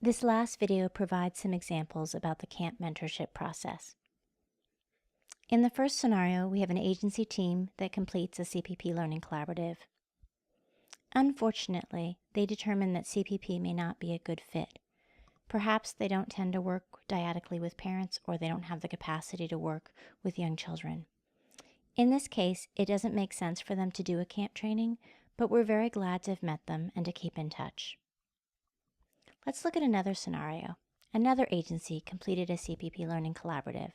This last video provides some examples about the C.A.M.P mentorship process. In the first scenario, we have an agency team that completes a CPP Learning Collaborative. Unfortunately, they determine that CPP may not be a good fit. Perhaps they don't tend to work dyadically with parents, or they don't have the capacity to work with young children. In this case, it doesn't make sense for them to do a C.A.M.P training, but we're very glad to have met them and to keep in touch. Let's look at another scenario. Another agency completed a CPP Learning Collaborative.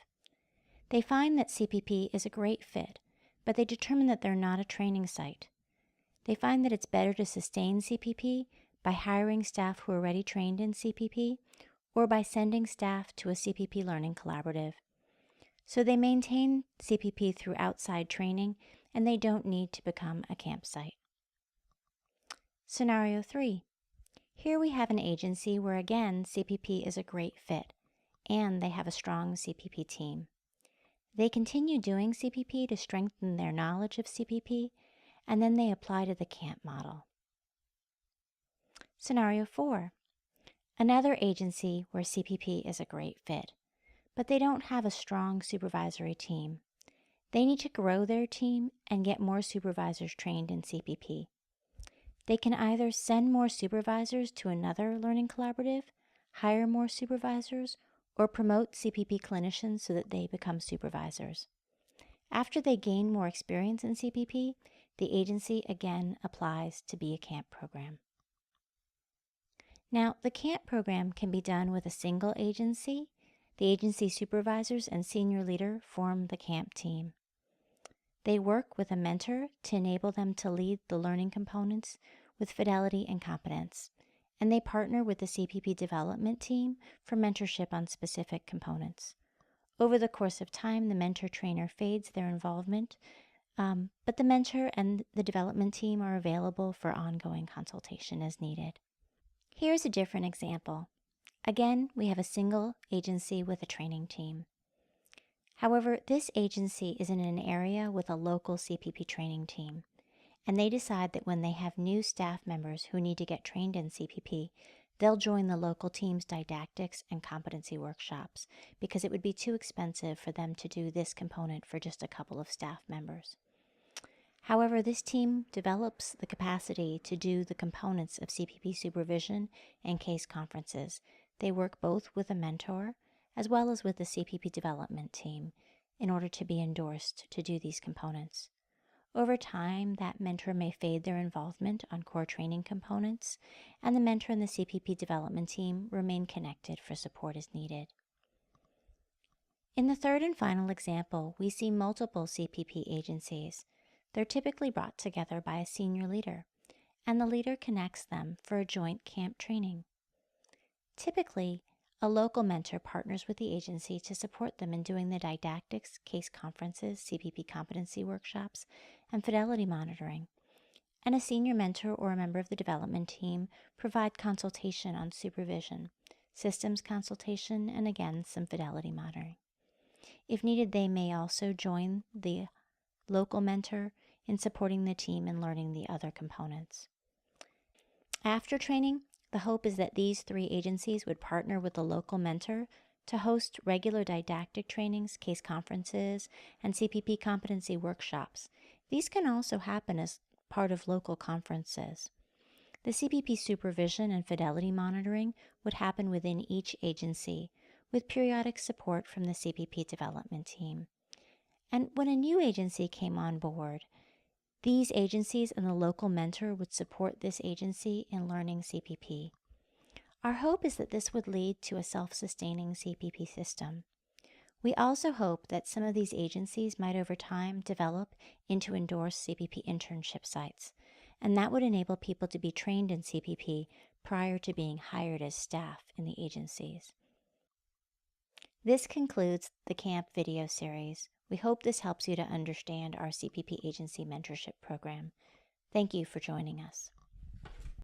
They find that CPP is a great fit, but they determine that they're not a training site. They find that it's better to sustain CPP by hiring staff who are already trained in CPP or by sending staff to a CPP Learning Collaborative. So they maintain CPP through outside training, and they don't need to become a C.A.M.P site. Scenario 3. Here we have an agency where again CPP is a great fit, and they have a strong CPP team. They continue doing CPP to strengthen their knowledge of CPP, and then they apply to the C.A.M.P model. Scenario 4. Another agency where CPP is a great fit, but they don't have a strong supervisory team. They need to grow their team and get more supervisors trained in CPP. They can either send more supervisors to another learning collaborative, hire more supervisors, or promote CPP clinicians so that they become supervisors. After they gain more experience in CPP, the agency again applies to be a C.A.M.P program. Now, the C.A.M.P program can be done with a single agency. The agency supervisors and senior leader form the C.A.M.P team. They work with a mentor to enable them to lead the learning components with fidelity and competence, and they partner with the CPP development team for mentorship on specific components. Over the course of time, the mentor-trainer fades their involvement, but the mentor and the development team are available for ongoing consultation as needed. Here's a different example. Again, we have a single agency with a training team. However, this agency is in an area with a local CPP training team, and they decide that when they have new staff members who need to get trained in CPP, they'll join the local team's didactics and competency workshops because it would be too expensive for them to do this component for just a couple of staff members. However, this team develops the capacity to do the components of CPP supervision and case conferences. They work both with a mentor as well as with the CPP development team in order to be endorsed to do these components. Over time, that mentor may fade their involvement on core training components, and the mentor and the CPP development team remain connected for support as needed. In the third and final example, we see multiple CPP agencies. They're typically brought together by a senior leader, and the leader connects them for a joint C.A.M.P training. Typically, a local mentor partners with the agency to support them in doing the didactics, case conferences, CPP competency workshops, and fidelity monitoring. And a senior mentor or a member of the development team provide consultation on supervision, systems consultation, and again, some fidelity monitoring. If needed, they may also join the local mentor in supporting the team and learning the other components. After training, the hope is that these three agencies would partner with the local mentor to host regular didactic trainings, case conferences, and CPP competency workshops. These can also happen as part of local conferences. The CPP supervision and fidelity monitoring would happen within each agency, with periodic support from the CPP development team. And when a new agency came on board, these agencies and the local mentor would support this agency in learning CPP. Our hope is that this would lead to a self-sustaining CPP system. We also hope that some of these agencies might over time develop into endorsed CPP internship sites, and that would enable people to be trained in CPP prior to being hired as staff in the agencies. This concludes the C.A.M.P video series. We hope this helps you to understand our CPP Agency Mentorship Program. Thank you for joining us.